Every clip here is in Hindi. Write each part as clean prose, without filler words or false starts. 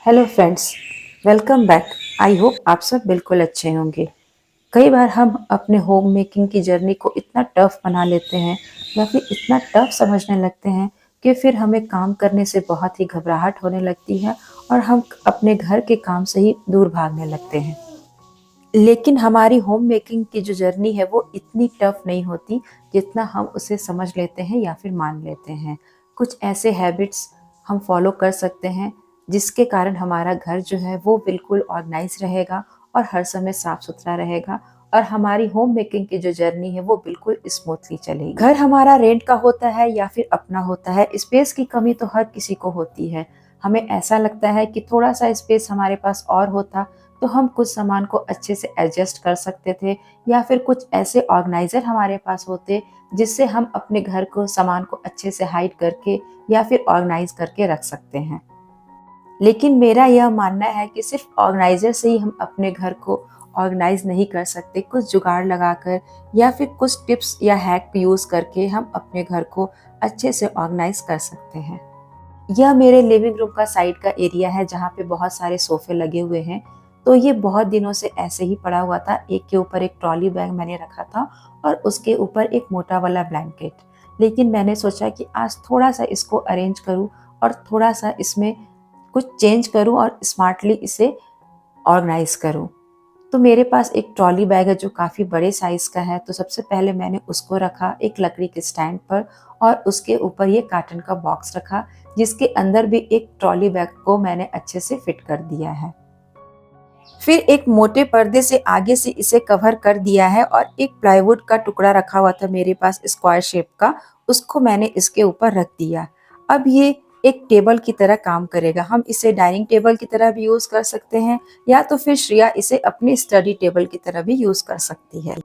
Hello friends, welcome back. I hope आप सब बिल्कुल अच्छे होंगे। कई बार हम अपने होम मेकिंग की जर्नी को इतना टफ बना लेते हैं या फिर इतना टफ समझने लगते हैं कि फिर हमें काम करने से बहुत ही घबराहट होने लगती है और हम अपने घर के काम से ही दूर भागने लगते हैं। लेकिन हमारी होम मेकिंग की जो जर्नी है वो इतनी टफ नहीं होती जितना हम उसे समझ लेते हैं या फिर मान लेते हैं। कुछ ऐसे हैबिट्स हम फॉलो कर सकते हैं जिसके कारण हमारा घर जो है वो बिल्कुल ऑर्गेनाइज रहेगा और हर समय साफ सुथरा रहेगा और हमारी होम मेकिंग की जो जर्नी है वो बिल्कुल स्मूथली चलेगी। घर हमारा रेंट का होता है या फिर अपना होता है, स्पेस की कमी तो हर किसी को होती है। हमें ऐसा लगता है कि थोड़ा सा स्पेस हमारे पास और होता तो हम कुछ सामान को अच्छे से एडजस्ट कर सकते थे या फिर कुछ ऐसे ऑर्गेनाइजर हमारे पास होते जिससे हम अपने घर को सामान को अच्छे से हाइड करके या फिर ऑर्गेनाइज करके रख सकते हैं। लेकिन मेरा यह मानना है कि सिर्फ ऑर्गेनाइजर से ही हम अपने घर को ऑर्गेनाइज नहीं कर सकते। कुछ जुगाड़ लगाकर या फिर कुछ टिप्स या हैक यूज करके हम अपने घर को अच्छे से ऑर्गेनाइज कर सकते हैं। यह मेरे लिविंग रूम का साइड का एरिया है जहाँ पे बहुत सारे सोफे लगे हुए हैं। तो ये बहुत दिनों से ऐसे ही पड़ा हुआ था। एक के ऊपर एक ट्रॉली बैग मैंने रखा था और उसके ऊपर एक मोटा वाला ब्लैंकेट। लेकिन मैंने सोचा कि आज थोड़ा सा इसको अरेंज करूं और थोड़ा सा इसमें कुछ चेंज करूं और स्मार्टली इसे ऑर्गेनाइज करूं। तो मेरे पास एक ट्रॉली बैग है जो काफ़ी बड़े साइज का है। तो सबसे पहले मैंने उसको रखा एक लकड़ी के स्टैंड पर और उसके ऊपर ये कार्टन का बॉक्स रखा जिसके अंदर भी एक ट्रॉली बैग को मैंने अच्छे से फिट कर दिया है। फिर एक मोटे पर्दे से आगे से इसे कवर कर दिया है और एक प्लाईवुड का टुकड़ा रखा हुआ था मेरे पास स्क्वायर शेप का, उसको मैंने इसके ऊपर रख दिया। अब ये एक टेबल की तरह काम करेगा। हम इसे डाइनिंग टेबल की तरह भी यूज कर सकते हैं या तो फिर श्रेया इसे अपनी स्टडी टेबल की तरह भी यूज कर सकती है।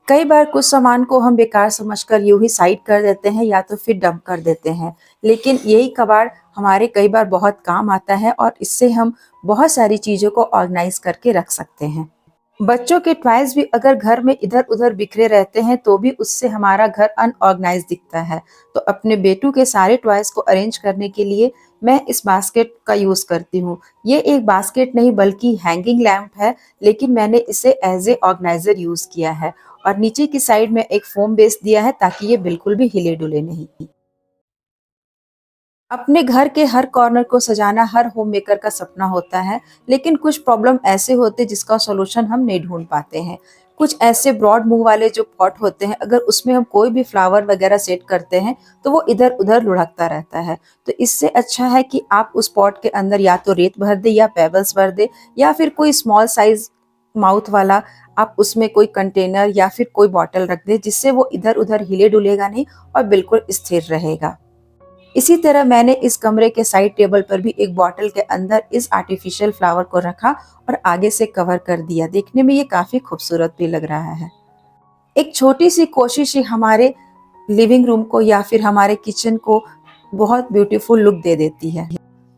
कई बार कुछ सामान को हम बेकार समझकर यूं ही साइड कर देते हैं या तो फिर डंप कर देते हैं, लेकिन यही कबाड़ हमारे कई बार बहुत काम आता है और इससे हम बहुत सारी चीजों को ऑर्गेनाइज करके रख सकते हैं। बच्चों के टॉयज भी अगर घर में इधर उधर बिखरे रहते हैं तो भी उससे हमारा घर अनऑर्गेनाइज दिखता है। तो अपने बेटू के सारे टॉयज को अरेंज करने के लिए मैं इस बास्केट का यूज करती हूँ। ये एक बास्केट नहीं बल्कि हैंगिंग लैंप है, लेकिन मैंने इसे एज ए ऑर्गेनाइजर यूज किया है और नीचे की साइड में एक फोम बेस दिया है ताकि ये बिल्कुल भी हिले डुले नहीं। अपने घर के हर कॉर्नर को सजाना हर होम मेकर का सपना होता है, लेकिन कुछ प्रॉब्लम ऐसे होते जिसका सॉल्यूशन हम नहीं ढूंढ पाते हैं। कुछ ऐसे ब्रॉड मुंह वाले जो पॉट होते हैं, अगर उसमें हम कोई भी फ्लावर वगैरह सेट करते हैं तो वो इधर उधर लुढ़कता रहता है। तो इससे अच्छा है कि आप उस पॉट के अंदर या तो रेत भर दे या पेबल्स भर दे या फिर कोई स्मॉल साइज माउथ वाला आप उसमें कोई कंटेनर या फिर कोई बॉटल रख दे, जिससे वो इधर उधर हिले डुलेगा नहीं और बिल्कुल स्थिर रहेगा। इसी तरह मैंने इस कमरे के साइड टेबल पर भी एक बॉटल के अंदर इस आर्टिफिशियल फ्लावर को रखा और आगे से कवर कर दिया। देखने में ये काफी खूबसूरत भी लग रहा है। एक छोटी सी कोशिश ही हमारे लिविंग रूम को या फिर हमारे किचन को बहुत ब्यूटीफुल लुक दे देती है।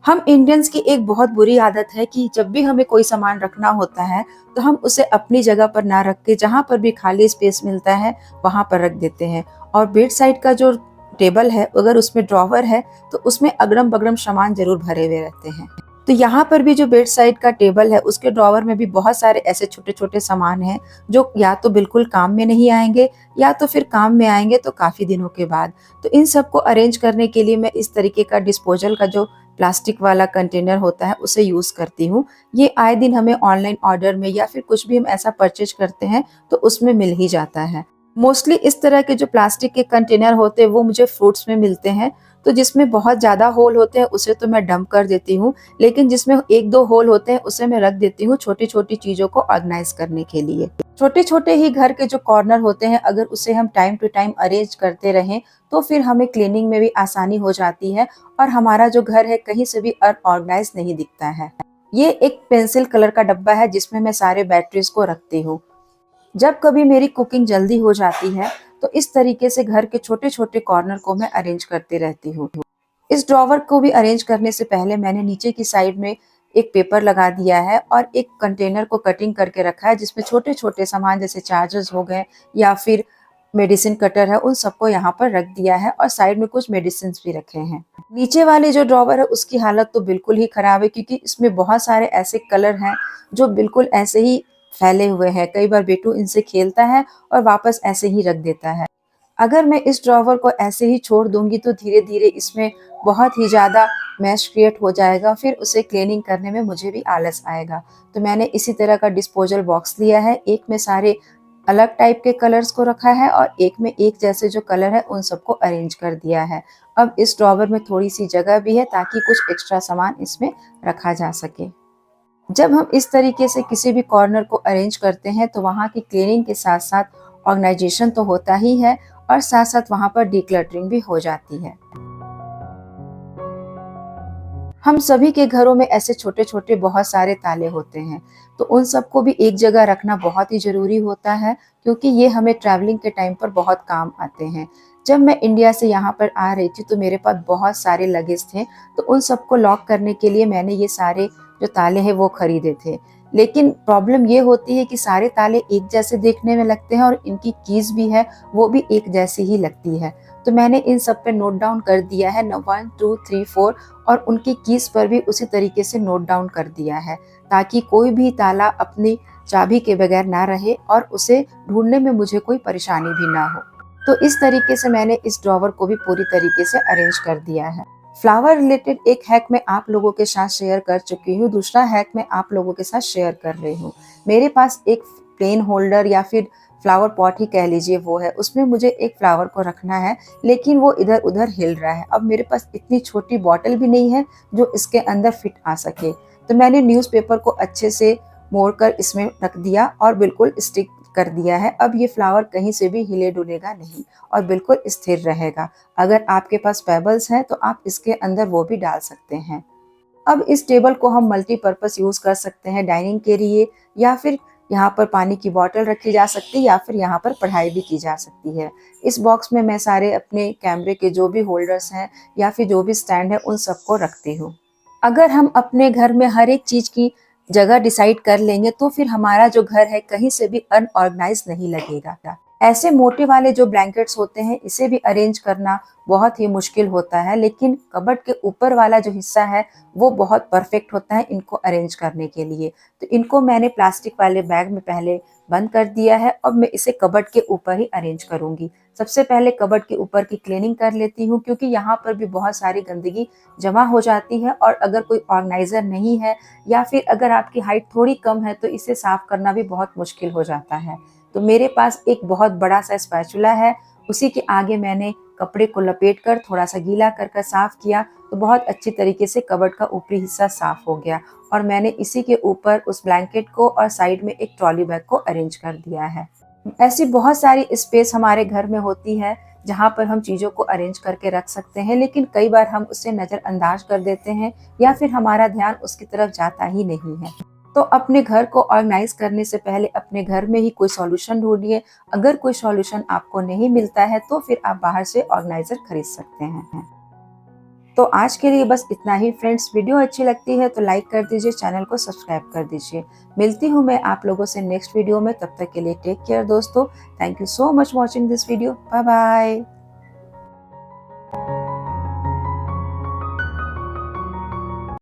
हम इंडियंस की एक बहुत बुरी आदत है कि जब भी हमें कोई सामान रखना होता है तो हम उसे अपनी जगह पर ना रख के जहाँ पर भी खाली स्पेस मिलता है वहां पर रख देते हैं। और बेड साइड का जो टेबल है अगर उसमें ड्रॉवर है तो उसमें अगड़म बगड़म सामान जरूर भरे हुए रहते हैं। तो यहाँ पर भी जो बेड साइड का टेबल है उसके ड्रॉवर में भी बहुत सारे ऐसे छोटे छोटे सामान हैं जो या तो बिल्कुल काम में नहीं आएंगे या तो फिर काम में आएंगे तो काफी दिनों के बाद। तो इन सबको अरेंज करने के लिए मैं इस तरीके का डिस्पोजल का जो प्लास्टिक वाला कंटेनर होता है उसे यूज करती हूँ। ये आए दिन हमें ऑनलाइन ऑर्डर में या फिर कुछ भी हम ऐसा परचेज करते हैं तो उसमें मिल ही जाता है। मोस्टली इस तरह के जो प्लास्टिक के कंटेनर होते हैं वो मुझे फ्रूट्स में मिलते हैं। तो जिसमें बहुत ज़्यादा होल होते हैं उसे तो मैं डंप कर देती हूँ, लेकिन जिसमें एक दो होल होते हैं उसे मैं रख देती हूँ छोटी छोटी चीज़ों को ऑर्गेनाइज करने के लिए। छोटे छोटे ही घर के जो कॉर्नर होते हैं अगर उसे हम टाइम टू टाइम अरेंज करते रहें तो फिर हमें क्लीनिंग में भी आसानी हो जाती है और हमारा जो घर है कहीं से भी अनऑर्गेनाइज नहीं दिखता है। ये एक पेंसिल कलर का डब्बा है जिसमें मैं सारे बैटरीज को रखती हूँ। जब कभी मेरी कुकिंग जल्दी हो जाती है तो इस तरीके से घर के छोटे छोटे कॉर्नर को मैं अरेंज करती रहती हूँ। इस ड्रॉवर को भी अरेंज करने से पहले मैंने नीचे की साइड में एक पेपर लगा दिया है और एक कंटेनर को कटिंग करके रखा है जिसमें छोटे छोटे सामान जैसे चार्जर्स हो गए या फिर मेडिसिन कटर है उन सबको यहाँ पर रख दिया है और साइड में कुछ मेडिसिन भी रखे हैं। नीचे वाले जो ड्रॉवर है उसकी हालत तो बिल्कुल ही खराब है, क्योंकि इसमें बहुत सारे ऐसे कलर हैं जो बिल्कुल ऐसे ही फैले हुए हैं। कई बार बेटू इनसे खेलता है और वापस ऐसे ही रख देता है। अगर मैं इस ड्रॉवर को ऐसे ही छोड़ दूंगी तो धीरे धीरे इसमें बहुत ही ज़्यादा मैश क्रिएट हो जाएगा, फिर उसे क्लीनिंग करने में मुझे भी आलस आएगा। तो मैंने इसी तरह का डिस्पोजल बॉक्स लिया है, एक में सारे अलग टाइप के कलर्स को रखा है और एक में एक जैसे जो कलर है उन सबको अरेंज कर दिया है। अब इस ड्रॉवर में थोड़ी सी जगह भी है ताकि कुछ एक्स्ट्रा सामान इसमें रखा जा सके। जब हम इस तरीके से किसी भी कॉर्नर को अरेंज करते हैं तो वहाँ की क्लीनिंग के साथ साथ ऑर्गेनाइजेशन तो होता ही है और साथ साथ वहाँ पर डिक्लटरिंग भी हो जाती है। हम सभी के घरों में ऐसे छोटे छोटे बहुत सारे ताले होते हैं, तो उन सबको भी एक जगह रखना बहुत ही ज़रूरी होता है, क्योंकि ये हमें ट्रैवलिंग के टाइम पर बहुत काम आते हैं। जब मैं इंडिया से यहाँ पर आ रही थी तो मेरे पास बहुत सारे लगेज थे, तो उन सबको लॉक करने के लिए मैंने ये सारे जो ताले हैं वो खरीदे थे। लेकिन प्रॉब्लम ये होती है कि सारे ताले एक जैसे देखने में लगते हैं और इनकी कीज़ भी है वो भी एक जैसी ही लगती है। तो मैंने इन सब पे नोट डाउन कर दिया है 1 2 3 4 और उनकी कीज़ पर भी उसी तरीके से नोट डाउन कर दिया है, ताकि कोई भी ताला अपनी चाबी के बगैर ना रहे और उसे ढूँढने में मुझे कोई परेशानी भी ना हो। तो इस तरीके से मैंने इस ड्रॉवर को भी पूरी तरीके से अरेंज कर दिया है। फ्लावर रिलेटेड एक हैक मैं आप लोगों के साथ शेयर कर चुकी हूँ, दूसरा हैक मैं आप लोगों के साथ शेयर कर रही हूँ। मेरे पास एक प्लेन होल्डर या फिर फ्लावर पॉट ही कह लीजिए वो है, उसमें मुझे एक फ्लावर को रखना है लेकिन वो इधर उधर हिल रहा है। अब मेरे पास इतनी छोटी बॉटल भी नहीं है जो इसके अंदर फिट आ सके, तो मैंने न्यूज़पेपर को अच्छे से मोड़कर इसमें रख दिया और बिल्कुल स्टिक कर दिया है। अब ये फ्लावर कहीं से भी हिले डुलेगा नहीं और बिल्कुल स्थिर रहेगा। अगर आपके पास पेबल्स हैं तो आप इसके अंदर वो भी डाल सकते हैं। अब इस टेबल को हम मल्टीपर्पस यूज़ कर सकते हैं डाइनिंग के लिए, या फिर यहाँ पर पानी की बॉटल रखी जा सकती है, या फिर यहाँ पर पढ़ाई भी की जा सकती है। इस बॉक्स में मैं सारे अपने कैमरे के जो भी होल्डर्स हैं या फिर जो भी स्टैंड है उन सबको रखती हूँ। अगर हम अपने घर में हर एक चीज़ की जगह डिसाइड कर लेंगे तो फिर हमारा जो घर है कहीं से भी अनऑर्गेनाइज नहीं लगेगा। ऐसे मोटे वाले जो ब्लैंकेट्स होते हैं इसे भी अरेंज करना बहुत ही मुश्किल होता है, लेकिन कबर्ड के ऊपर वाला जो हिस्सा है वो बहुत परफेक्ट होता है इनको अरेंज करने के लिए। तो इनको मैंने प्लास्टिक वाले बैग में पहले बंद कर दिया है। अब मैं इसे कबर्ड के ऊपर ही अरेंज करूंगी। सबसे पहले कबर्ड के ऊपर की क्लीनिंग कर लेती हूँ, क्योंकि यहाँ पर भी बहुत सारी गंदगी जमा हो जाती है और अगर कोई ऑर्गेनाइजर नहीं है या फिर अगर आपकी हाइट थोड़ी कम है तो इसे साफ करना भी बहुत मुश्किल हो जाता है। तो मेरे पास एक बहुत बड़ा सा स्पैचुला है, उसी के आगे मैंने कपड़े को लपेट कर थोड़ा सा गीला कर कर साफ किया, तो बहुत अच्छी तरीके से कबर्ड का ऊपरी हिस्सा साफ हो गया और मैंने इसी के ऊपर उस ब्लैंकेट को और साइड में एक ट्रॉली बैग को अरेंज कर दिया है। ऐसी बहुत सारी स्पेस हमारे घर में होती है जहाँ पर हम चीज़ों को अरेंज करके रख सकते हैं, लेकिन कई बार हम उससे नज़रअंदाज कर देते हैं या फिर हमारा ध्यान उसकी तरफ जाता ही नहीं है। तो अपने घर को ऑर्गेनाइज करने से पहले अपने घर में ही कोई सॉल्यूशन ढूंढिए। अगर कोई सॉल्यूशन आपको नहीं मिलता है तो फिर आप बाहर से ऑर्गेनाइजर खरीद सकते हैं। तो आज के लिए बस इतना ही फ्रेंड्स। वीडियो अच्छी लगती है तो लाइक कर दीजिए, चैनल को सब्सक्राइब कर दीजिए। मिलती हूँ मैं आप लोगों से नेक्स्ट वीडियो में, तब तक के लिए टेक केयर दोस्तों। Thank you so much watching this video. Bye bye.